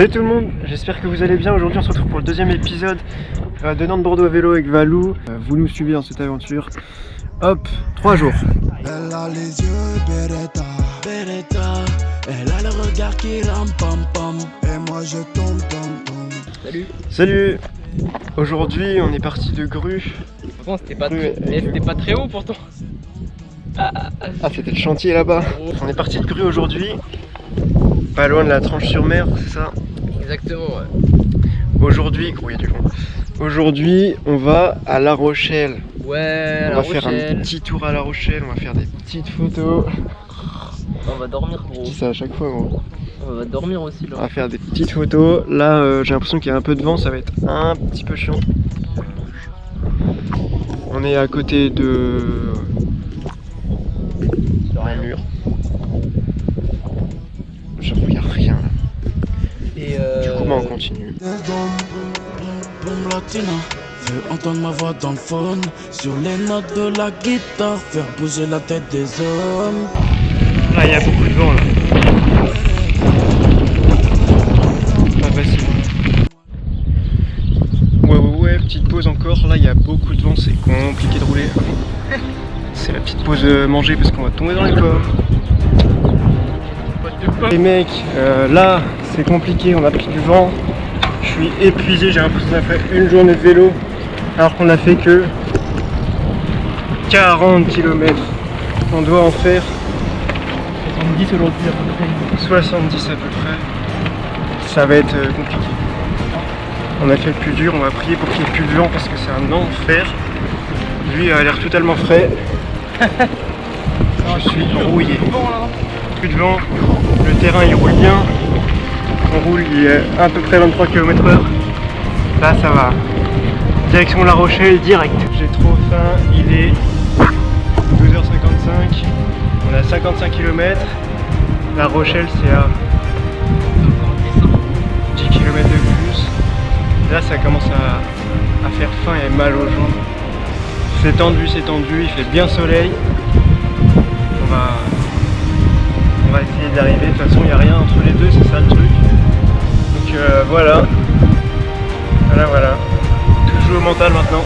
Salut tout le monde, j'espère que vous allez bien. Aujourd'hui on se retrouve pour le deuxième épisode de Nantes-Bordeaux à vélo avec Valou. Vous nous suivez dans cette aventure. Hop, 3 jours. Elle a les yeux Beretta, Beretta. Elle a le regard qui ram pam pam. Et moi je tombe tom tom. Salut. Salut. Aujourd'hui on est parti de Grue. Pourtant c'était pas très haut pourtant. Ah c'était le chantier là-bas. On est parti de Grue aujourd'hui. Pas loin de la Tranche-sur-Mer, c'est ça? Exactement, ouais. Aujourd'hui, oui, du coup. Aujourd'hui, on va à La Rochelle. Ouais, on va faire un petit tour à La Rochelle, on va faire des petites photos. On va dormir, gros. Je dis ça à chaque fois, gros. On va dormir aussi, là. On va faire des petites photos. Là, j'ai l'impression qu'il y a un peu de vent, ça va être un petit peu chiant. On est à côté de un mur. Je regarde rien là. Et Du coup, on continue. Boom latina. Veux entendre ma voix dans le phone. Sur les notes de la guitare. Faire bouger la tête des hommes. Là, il y a beaucoup de vent là. Pas facile. Ouais, petite pause encore. Là, il y a beaucoup de vent, c'est compliqué de rouler. C'est la petite pause manger parce qu'on va tomber dans les pommes. Les mecs, là, c'est compliqué. On a pris du vent. Je suis épuisé. J'ai l'impression qu'on a fait une journée de vélo alors qu'on a fait que 40 km. On doit en faire 70 aujourd'hui à peu près. 70 à peu près. Ça va être compliqué. On a fait le plus dur, on va prier pour qu'il n'y ait plus de vent parce que c'est un enfer. Lui a l'air totalement frais. Je suis rouillé. Plus de vent, le terrain il roule bien. On roule, il est à peu près 23 km/h. Là ça va. Direction La Rochelle direct. J'ai trop faim, il est 12h55. On a 55 km. La Rochelle c'est à 10 km de plus. Là ça commence à faire faim et mal aux jambes. C'est tendu, il fait bien soleil. On va essayer d'arriver, de toute façon il n'y a rien entre les deux, c'est ça le truc. Donc voilà. Tout joue au mental maintenant.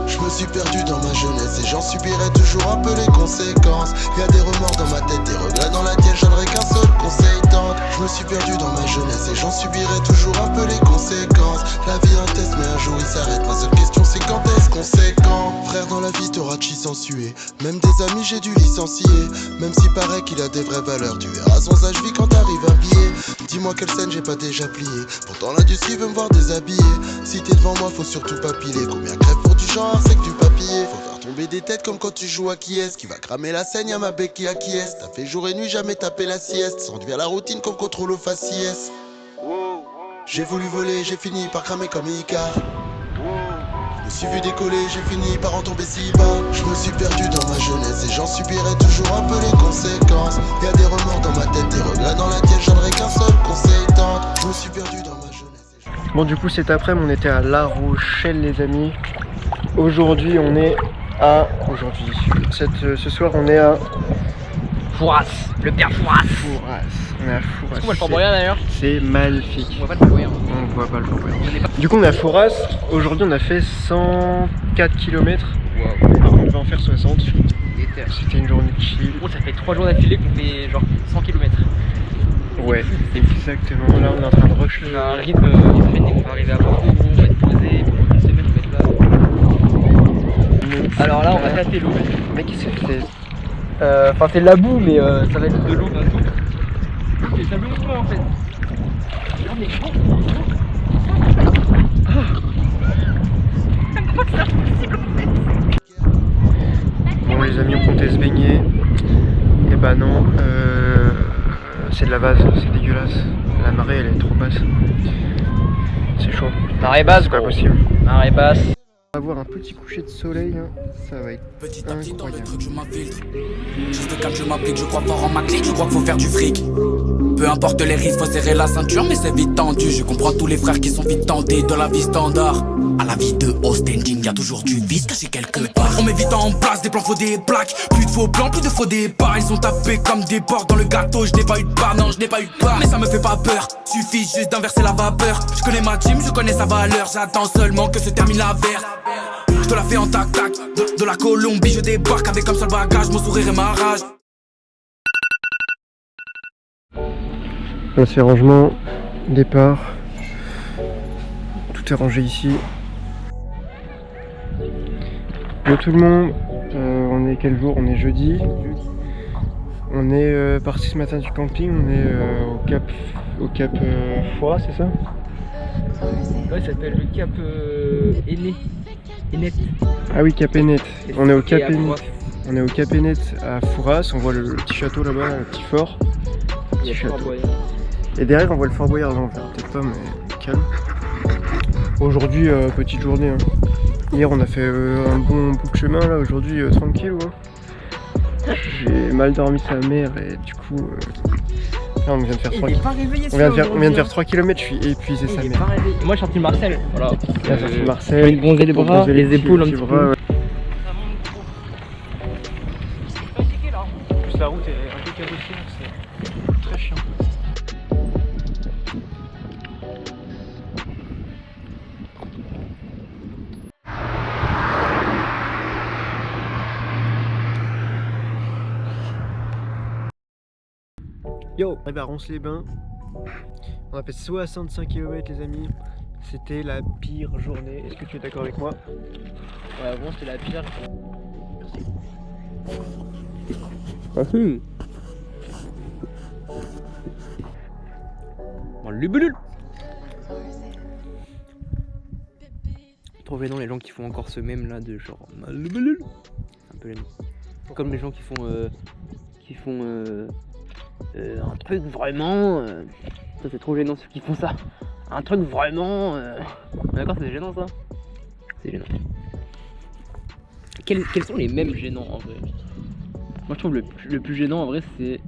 Je me suis perdu dans ma jeunesse et j'en subirai toujours un peu les conséquences. Y a des remords dans ma tête, des regrets dans la tienne, j'en aurai qu'un seul conseil tente. Je me suis perdu dans ma jeunesse et j'en subirai toujours un peu les conséquences. La vie un test mais un jour il s'arrête, ma seule question c'est quand est-ce qu'on sait quand. Frère dans la vie t'auras de sans suer, même des amis j'ai dû licencier. Même s'il paraît qu'il a des vraies valeurs, tu verras son âge vie quand t'arrives un billet. Dis-moi quelle scène j'ai pas déjà plié, pourtant l'industrie veut me voir déshabillé. Si t'es devant moi faut surtout pas piler, combien crève pour du genre c'est que du papier. Faut faire tomber des têtes comme quand tu joues à qui est-ce qui va cramer la scène, y'a ma bec qui acquiesce. T'as fait jour et nuit, jamais tapé la sieste, sans devient la routine comme contrôle au faciès. J'ai voulu voler, j'ai fini par cramer comme Icar. Je me suis vu décoller, j'ai fini par en tomber si bas. Je me suis perdu dans ma jeunesse et j'en subirai toujours un peu les conséquences. Y'a des remords dans ma tête, des regrets dans la tienne, j'en aurai qu'un seul conseil tente. Je me suis perdu dans ma jeunesse. Bon du coup cet après-midi on était à La Rochelle les amis. Aujourd'hui on est à... Ce soir on est à... Fouras, le père Fouras. On est à Fouras. On voit le Fort Boyard d'ailleurs. C'est magnifique. On voit pas le Fort Boyard. On voit pas le Fort Boyard. Du coup on est à Fouras. Aujourd'hui on a fait 104 km. On devait en faire 60. C'était une journée de chill. Gros, ça fait 3 jours d'affilée qu'on fait genre 100 km. Ouais, exactement. Là on est en train de rush. On a un rythme effréné, on va arriver à Bordeaux, on va être posé, pendant une semaine on va être là. Alors là on va tâter l'eau. Mec qu'est-ce que c'est? Enfin c'est de la boue mais ça va être de l'eau d'un coup. C'est de la boue en fait. Non mais gros. Comment que c'est impossible en fait? Bon les amis on comptait se baigner. Et bah non, c'est de la vase, c'est dégueulasse. La marée elle est trop basse. C'est chaud. Marée basse, c'est pas possible. Marée basse. On va avoir un petit coucher de soleil, hein. Ça va être Petit à petit dans le incroyable. truc je m'infiltre. Juste calme je m'applique, je crois fort en ma clique, je crois qu'il faut faire du fric. peu importe les risques, faut serrer la ceinture, mais c'est vite tendu. Je comprends tous les frères qui sont vite tentés de la vie standard. À la vie de Ostending, y'a toujours du vice caché quelque part. On met vite en place des plans, faut des plaques. Plus de faux plans, plus de faux départs. Ils sont tapés comme des porcs dans le gâteau. Je n'ai pas eu de part, non, je n'ai pas eu de part. Mais ça me fait pas peur, suffit juste d'inverser la vapeur. Je connais ma team, je connais sa valeur. J'attends seulement que se termine la verre. Je te la fais en tac-tac, de la Colombie, je débarque avec comme seul bagage mon sourire et ma rage. Là c'est rangement, départ, tout est rangé ici. Bonjour tout le monde, on est quel jour? On est jeudi. On est parti ce matin du camping, on est au cap Foix, c'est ça? Ouais, ça s'appelle le cap Enet. Ah oui, cap Enet. On est au cap Et à Enet. On est au cap Enet à Fouras, on voit le petit château là-bas, le petit fort. Il y a Fort Boyard. Et derrière on voit le Fort Boyard, on verra peut-être pas mais calme. Aujourd'hui petite journée. Hein. Hier on a fait un bon bout de chemin là, aujourd'hui tranquille. Hein. J'ai mal dormi sa mère et du coup là on vient de faire 3 km. On vient de faire 3 km, je suis épuisé sa mère. Moi je suis sorti de Marcel. Voilà. Il a sorti Marcel. Une bronzée les bras, les épaules un petit peu. Ouais. La route est un peu cabossée, c'est très chiant. Yo, on arrive à Ronces-les-Bains. On a fait 65 km les amis. C'était la pire journée. Est-ce que tu es d'accord avec moi? Ouais, bon, c'était la pire. Merci. Bon, lubulul. Trop gênant les gens qui font encore ce mème là de genre lubulul. Un peu gênant. Comme les gens qui font un truc vraiment. Ça c'est trop gênant ceux qui font ça. Un truc vraiment. D'accord, c'est gênant ça. C'est gênant. Quels sont les mèmes gênants en vrai? Moi je trouve le plus gênant en vrai c'est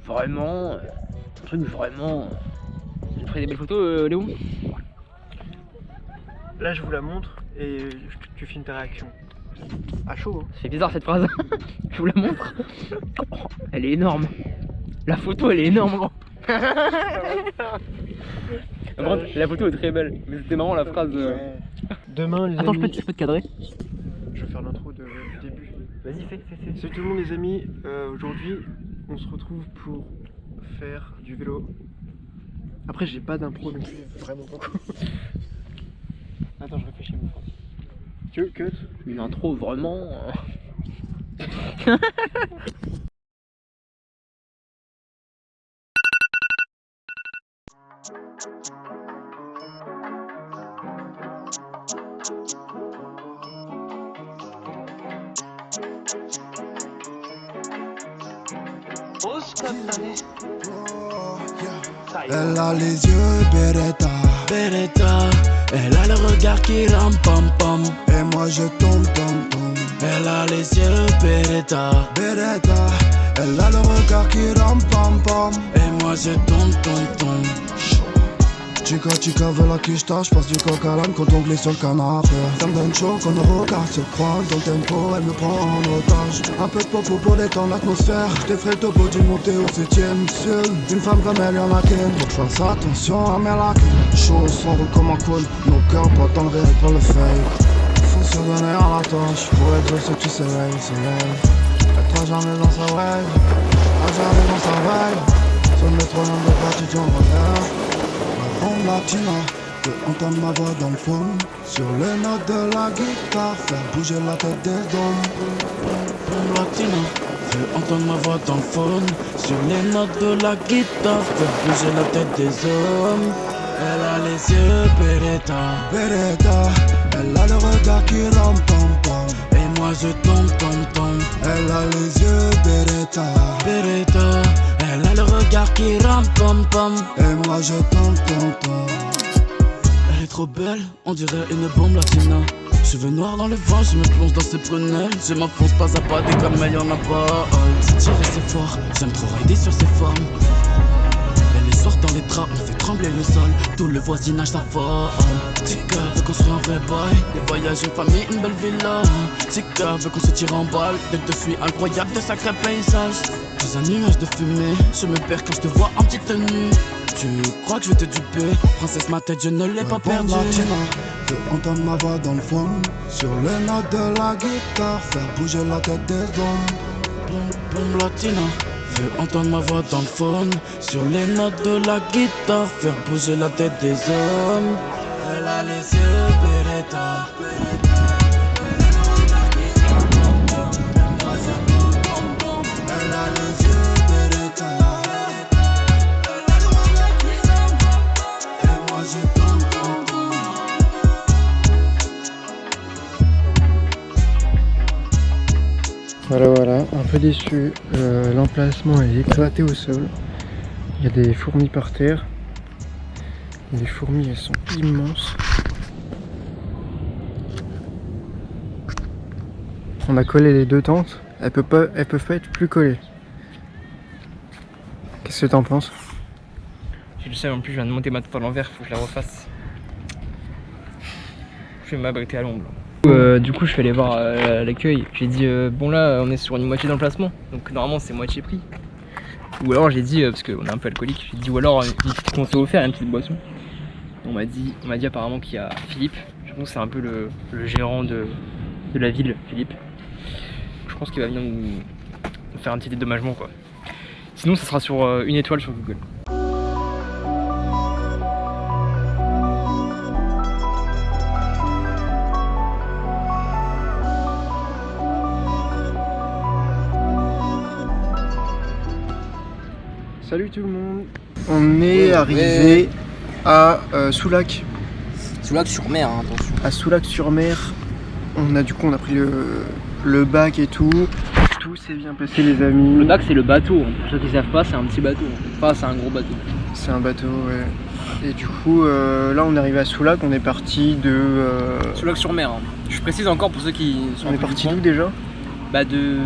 vraiment un truc vraiment. Tu ferais des belles photos Léo? Là je vous la montre et tu filmes ta réaction. À chaud hein. C'est bizarre cette phrase. Je vous la montre. Oh, elle est énorme. La photo elle est énorme gros. La photo est très belle. Mais c'était marrant la phrase. Demain les Attends, amis. je peux te cadrer? Je vais faire l'intro du début. Vas-y fais. Salut tout le monde les amis, aujourd'hui on se retrouve pour faire du vélo. Après j'ai pas d'impro donc c'est vraiment beaucoup. Attends je réfléchis mon frère. Tu veux cut? Une intro vraiment. Elle a les yeux Beretta, Elle a le regard qui ram pam pam. et moi je tombe, tombe. Elle a les yeux Beretta, Elle a le regard qui rampe, pam pam. et moi je tombe. Chica veut la quicheta, j'passe du coq à l'âne quand on glisse sur le canapé. Ça me donne chaud quand nos regards se croisent. Dans le tempo, elle me prend en otage. Un peu de popo pour détendre l'atmosphère. J't'ai fait le topo d'une montée au 7ème ciel. Une femme comme elle, y'en a qu'une. Faut que j'fasse attention à mes lacs. Chaud, son roule comme un cool. Nos cœurs pas dans le réel pour le fake. Faut se donner à la tâche. Pour être ce qui s'éveille. Elle croit jamais dans sa wave. Jamais dans sa wave. Sur le métronome de partie en revers. Bombe latina, peut entendre ma voix dans le fond. Sur les notes de la guitare, faire bouger la tête des hommes. Bombe latina, veux entendre ma voix dans le phone. Sur les notes de la guitare, faire bouger la tête des hommes. Elle a les yeux Beretta, Elle a le regard qui rampe, pam pam. et moi je tombe. Elle a les yeux Beretta, Elle a le regard qui ram pam pam. et moi je tombe. Elle est trop belle, on dirait une bombe latina. Cheveux noirs dans le vent, je me plonge dans ces prunelles. Je m'enfonce pas à pas, des camels y'en a pas. C'est tiré, c'est fort, j'aime trop rider sur ces formes. Et les soirs dans les draps, on fait trembler le sol. Tout le voisinage s'affole. Tika veut construire un vrai boy. Des voyages, une famille, une belle villa. Tika veut qu'on se tire en balle. Dès que je suis incroyable, de sacrés paysages. Dans un nuage de fumée, je me perds quand je te vois en petite tenue. Tu crois que je vais te duper? Princesse, ma tête, je ne l'ai pas perdue. Je veux entendre ma voix dans le fond. Sur les notes de la guitare, faire bouger la tête des hommes. Boum latina. Veux entendre ma voix dans le phone. Sur les notes de la guitare, faire bouger la tête des hommes. Elle a les yeux Beretta. Elle a les yeux Beretta. Et moi j'ai tant. Voilà, un peu déçu. L'emplacement est éclaté au sol. Il y a des fourmis par terre. Les fourmis, elles sont immenses. On a collé les deux tentes. Elles peuvent pas être plus collées. Qu'est-ce que t'en penses? J'ai le seum en plus, je viens de monter ma tête à l'envers, faut que je la refasse. Je vais m'abriter à l'ombre. Du coup je suis allé voir l'accueil, j'ai dit bon là on est sur une moitié d'emplacement, donc normalement c'est moitié prix. Ou alors j'ai dit, parce qu'on est un peu alcoolique, j'ai dit ou alors une petite conso offerte, une petite boisson. On m'a dit apparemment qu'il y a Philippe, je pense que c'est un peu le gérant de la ville, Philippe. Je pense qu'il va venir nous faire un petit dédommagement quoi. Sinon ça sera sur une étoile sur Google. Salut tout le monde. On est arrivé à Soulac. Soulac-sur-Mer, hein, attention. À Soulac-sur-Mer. On a pris le bac et tout. Tout s'est bien passé les amis. Le bac c'est le bateau, pour ceux qui savent pas c'est un petit bateau. Enfin c'est un gros bateau. C'est un bateau ouais. Et du coup là on est arrivé à Soulac, on est parti de... Soulac-sur-Mer. Hein. Je précise encore pour ceux qui sont... On est parti d'où déjà? Bah de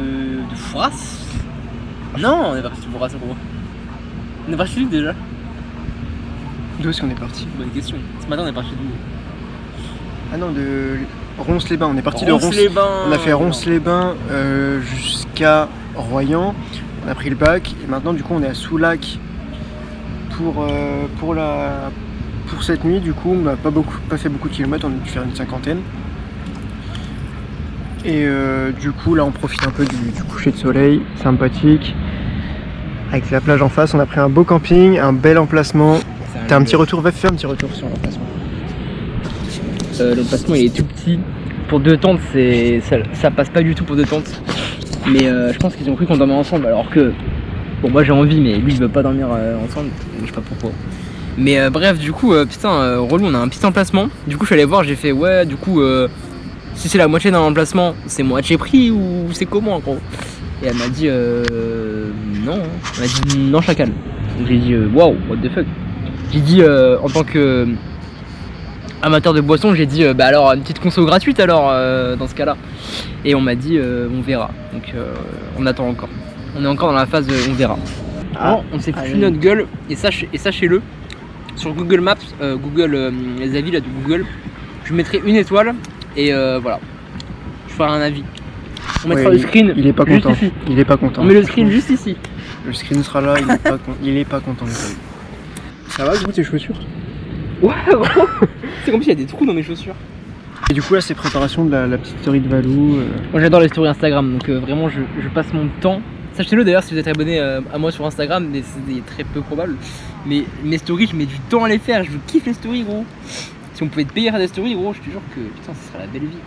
Fouras. Non on est parti de Fouras gros. On est parti d'où déjà? D'où est-ce qu'on est parti? Bonne question. Ce matin on est parti d'où? Ah non, de Ronces-les-Bains. On est parti de Ronces-les-Bains. On a fait Ronces-les-Bains jusqu'à Royan. On a pris le bac et maintenant du coup on est à Soulac pour cette nuit. Du coup on n'a pas fait beaucoup de kilomètres, on a dû faire une cinquantaine. Et du coup là on profite un peu du coucher de soleil, sympathique. Avec la plage en face, on a pris un beau camping, un bel emplacement. T'as un petit retour, va faire un petit retour sur l'emplacement. L'emplacement il est tout petit. Pour deux tentes, ça passe pas du tout pour deux tentes. Mais je pense qu'ils ont cru qu'on dormait ensemble alors que... Bon moi j'ai envie mais lui il veut pas dormir ensemble, je sais pas pourquoi. Mais bref du coup, putain relou, on a un petit emplacement. Du coup je suis allé voir, j'ai fait ouais du coup si c'est la moitié d'un emplacement, c'est moitié prix ou c'est comment en gros? Et elle m'a dit non, elle m'a dit non chacal. Donc j'ai dit wow, what the fuck. J'ai dit en tant que amateur de boisson, j'ai dit bah alors une petite conso gratuite alors dans ce cas-là. Et on m'a dit on verra. Donc on attend encore. On est encore dans la phase de on verra. Alors, on s'est foutu notre gueule et sachez-le, sur Google Maps, les avis là de Google, je mettrai une étoile et voilà. Je ferai un avis. On mettra le screen. Il est pas content. Ici. Il est pas content. On met le screen juste ici. Le screen sera là, il est pas content. Ça va gros tes chaussures? Ouais gros. C'est comme s'il y a des trous dans mes chaussures. Et du coup là c'est préparation de la petite story de Valou. Moi j'adore les stories Instagram donc vraiment je passe mon temps. Sachez-le d'ailleurs si vous êtes abonné à moi sur Instagram, mais c'est très peu probable. Mais mes stories je mets du temps à les faire, je kiffe les stories gros. Si on pouvait te payer à des stories gros, je te jure que putain ce serait la belle vie.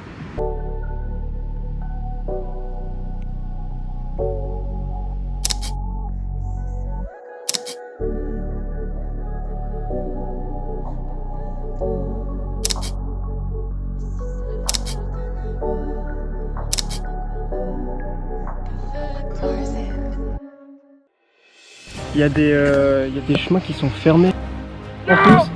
Il y a des chemins qui sont fermés en plus.